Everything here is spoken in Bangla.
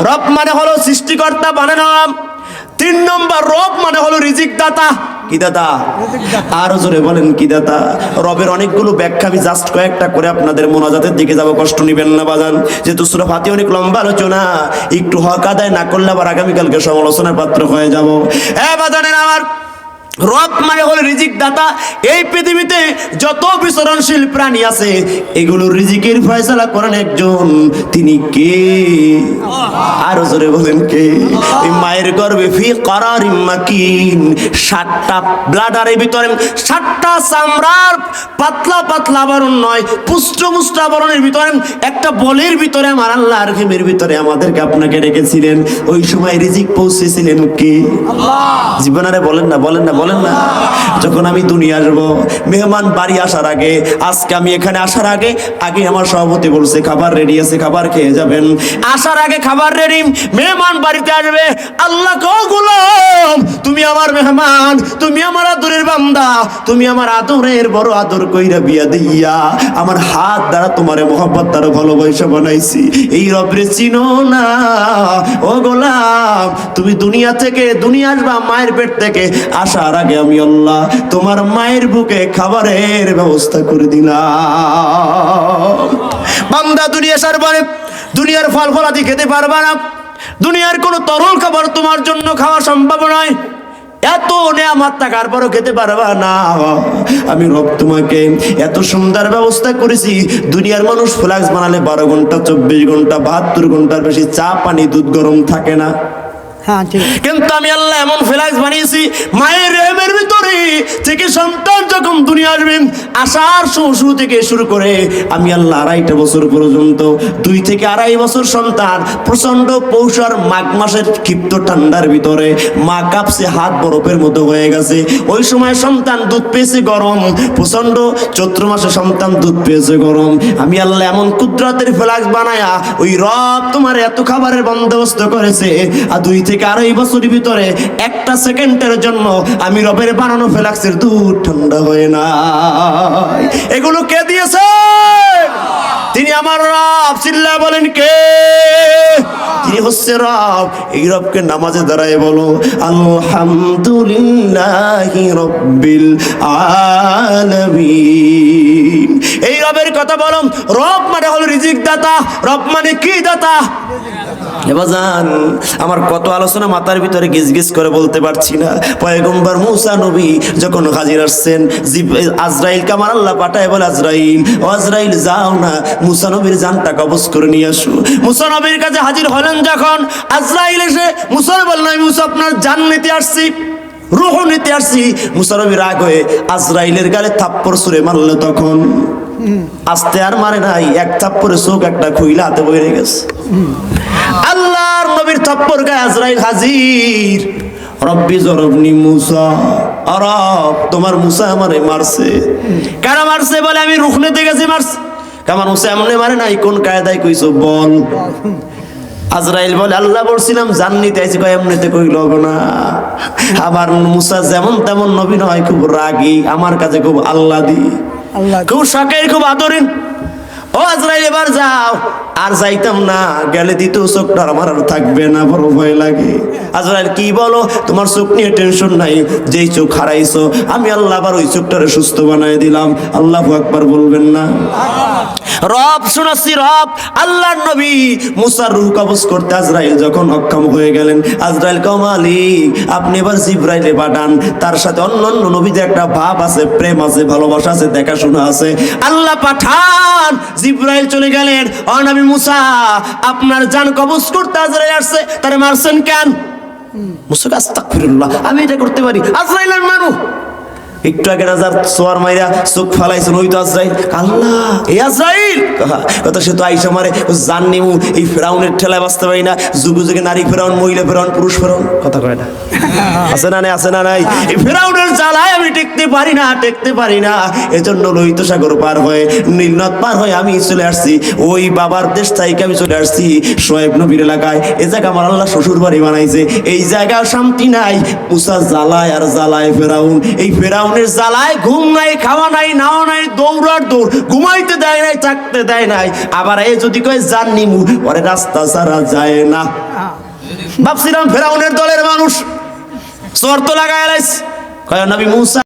রব মানে হলো সৃষ্টিকর্তা বানানো। 3 নম্বর রব মানে হলো রিজিক দাতা। কি দাতা? আরো জোরে বলেন কি দাতা? রবের অনেকগুলো ব্যাখ্যা, আমি জাস্ট কয়েকটা করে আপনাদের মোনাজাতের দিকে যাব, কষ্ট নিবেন না বাজান, যেহেতু সূরা ফাতিহা অনেক লম্বা আলোচনা, একটু হক আদায় না করলে আবার আগামীকালকে সমালোচনার পাত্র হয়ে যাব। বাজানের আমার রব মানে হলো রিজিক দাতা। এই পৃথিবীতে যত বিচরণশীল প্রাণী আছে এগুলোর রিজিকের ফয়সালা করেন একজন, তিনি কে? আরো জোরে বলেন কে? এই মায়ের গর্ভে ফি করারিম মাকিন, 7টা ব্লাডারের ভিতরে 7টা চামড়ার পাতলা পাতলা আবরণ নয়, পুষ্ট পুষ্ট আবরণের ভিতরে একটা বলের ভিতরে আমার আল্লাহ আরহিমের ভিতরে আমাদেরকে আপনাকে রেখেছিলেন। ওই সময় রিজিক পৌঁছেছিলেন কে? আল্লাহ। জীবনারে বলেন না, বলেন না, বলেন না। যখন আমি দুনিয়া আসবো, মেহমান বাড়ি আসার আগে, আজকে আমি এখানে আসার আগে আমার সভাপতি বলছে খাবার রেডি আছে, খাবার খেয়ে যাবেন। আসার আগে খাবার রেডি, মেহমান বাড়িতে আসবে। আল্লাহ কো গোলাম, তুমি আমার মেহমান, তুমি আমার আদরের বান্দা, তুমি আমার আদরের বড় আদর কইরা বিয়া দিয়া আমার হাত দ্বারা তোমারে মোহাব্বত দ্বারা ভালোবাসা বানাইছি। এই রবরে চিনো না ও গোলাম, তুমি দুনিয়া থেকে দুনিয়া আসবা মায়ের পেট থেকে, আসার আগে আমি আল্লাহ তোমার মায়ের বুকে খাবারের ব্যবস্থা করে দিলাম। বান্দা দুনিয়া আসার পরে দুনিয়ার ফল ফলাদি খেতে পারবা না, দুনিয়ার কোনো তরল খাবার তোমার জন্য খাওয়া সম্ভব নয়, এত নেয়ামত থাকার পরও খেতে পারবা না। আমি রব তোমাকে এত সুন্দর ব্যবস্থা করেছি, দুনিয়ার মানুষ ফ্লাক্স বানালে 12 ঘন্টা 24 ঘন্টা 72 ঘন্টার বেশি চা পানি দুধ গরম থাকে না, কিন্তু আমি আল্লাহ এমন ফ্লাক্স বানিয়েছি, মায়ের রেহেমের ভিতরে থেকে সন্তান যখন দুনিয়া আসবে, আসার শুরু থেকে শুরু করে আমি আল্লাহ 2.5 বছর পর্যন্ত, 2 থেকে 2.5 বছর সন্তান প্রচন্ড পৌষার মাঘ মাসের ক্ষিপ্ত ঠান্ডার ভিতরে মা কাঁপছে, হাত বরফের মতো হয়ে গেছে। ওই সময় সন্তান দুধ পেয়েছে গরম, প্রচন্ড চৈত্র মাসে সন্তান দুধ পেয়েছে গরম। আমি আল্লাহ এমন কুদরতের ফ্লাক্স বানায়া ওই রব তোমার এত খাবারের বন্দোবস্ত করেছে, আর 2 থেকে 2.5 বছরের ভিতরে 1 সেকেন্ডের জন্য আমি রবের বানানো ফ্লাক্সের দুধ ঠান্ডা হয় না। এগুলো কে দিয়েছে? তিনি আমার রব। চিল্লায় বলেন কে? তিনি হচ্ছে রব। এই রবকে নামাজে দাঁড়ায় বলো আলহামদুলিল্লাহি রাব্বিল আলামিন। এই রবের কথা বলো। রব মানে হলো রিজিক দাতা। রব মানে কি দাতা? এবাজান আমার কত আলোচনা মাথার ভিতরে গিজগিজ করে বলতে পারছি না। পয়গম্বর মুসা নবী যখন হাজির আসছেন, আজরাইল কামার আল্লাহ পাঠায় বলে আজরাইল, ও আজরাইল যাও না মুসা নবীর জানটা কবজ করে নিয়ে আসো। মুসা নবীর কাছে হাজির হলেন যখন, আজরাইল এসে মুসা বললেন আমি মুসা আপনার জান নিতে আসছি, রূহ নিতে আসছি। মুসা নবী রাগ হয়ে আজরাইলের গালে থাপ্পড় ছুঁড়ে মারলো। তখন আস্তে আর মারে নাই, 1 থাপ্পড়ে চোখ একটা খুইলা হাতে বইরে গেছে। আল্লাহর নবীর থাপ্পড় গায়ে আজরাইল হাজির। রব্বি জরবনি মুসা, রব তোমার মুসা আমারে মারছে। কেন মারছে? বলে আমি রূহ নিতে গেছি মারছে। আমার মুসা এমনি মারে নাই, কোন কায়দায় কইছো বল। আজরাইল বলে আল্লাহ বলছিলাম জান নিতে আইছি, কয় এমনিতে কইল না। আমার মুসা যেমন তেমন নবী নয়, খুব রাগী, আমার কাছে খুব আল্লাহদি, খুব শাকের, খুব আদরিন। ও আজরাইল এবার যাও। আর যাইতাম না, গেলে দ্বিতীয় চোখটা আমার আর থাকবে না, বড় ভয় লাগে। আজরাইল কি বলো, তোমার চোখ নিয়ে টেনশন নাই, যেই চোখ হারাইছো আমি আল্লাহ আবার ওই চোখটারে সুস্থ বানায় দিলাম। আল্লাহু আকবার বলবেন না? রব শোনাচ্ছি, রব আল্লাহর নবী মুসার রূহ কবজ করতে আজরাইল যখন অক্ষম হয়ে গেলেন, আজরাইল কও মালিক আপনি এবার জিবরাইলে পাঠান, তার সাথে অন্যান্য নবীদের একটা ভাব আছে, প্রেম আছে, ভালোবাসা আছে, দেখাশোনা আছে। আল্লাহ পাঠান। জিবরাইল চলে গেলেন। ও নবী মুসা আপনার জান কবজ করতে আজরাইল আসছে, তারে মারছেন কেন? মুসা আস্তাগফিরুল্লাহ, আমি এটা করতে পারি? আজরাইল আর মারু? একটু আগে রাজার সোয়ার মাইরা চোখ ফালাইছেন, ওই তো আজরাইল। আল্লাহ এই আজরাইল কথা, সে তো আইসা মারে জান নিমু, এই ফেরাউনের ঠেলায় বাঁচতে পারি না। যুগে যুগে নারী ফেরাউন, মহিলা ফেরাউন, পুরুষ ফেরাউন, কথা কয় না? আছে না নাই? আছে না নাই? এই ফেরাউনের জ্বালায় আমি টেকতে পারি না, টেকতে পারি না। এজন্য লোহিত সাগর পার হয়ে, নীলনদ পার হয়ে আমি চলে আসছি ওই বাবার দেশ থেকে। আমি চলে আসছি শোয়েব নবীর এলাকায়। এ জায়গা আমার আল্লাহ শ্বশুর বাড়ি বানাইছে, এই জায়গায় শান্তি নাই। মুসা জ্বালায় আর জ্বালায় ফেরাউন। এই ফেরাউন ফেরাউনের জ্বালায় ঘুম নাই, খাওয়া নাই, নাওয়া নাই, দৌড়ার দৌড়, ঘুমাইতে দেয় নাই, থাকতে দেয় নাই। আবার এই যদি কয় জান নিমু, ওরে রাস্তা ছাড়া যায় না। ভাবছিলাম ফেরাউনের দলের মানুষ, শর্ত লাগায় লাইছে, কয় নবী মুসা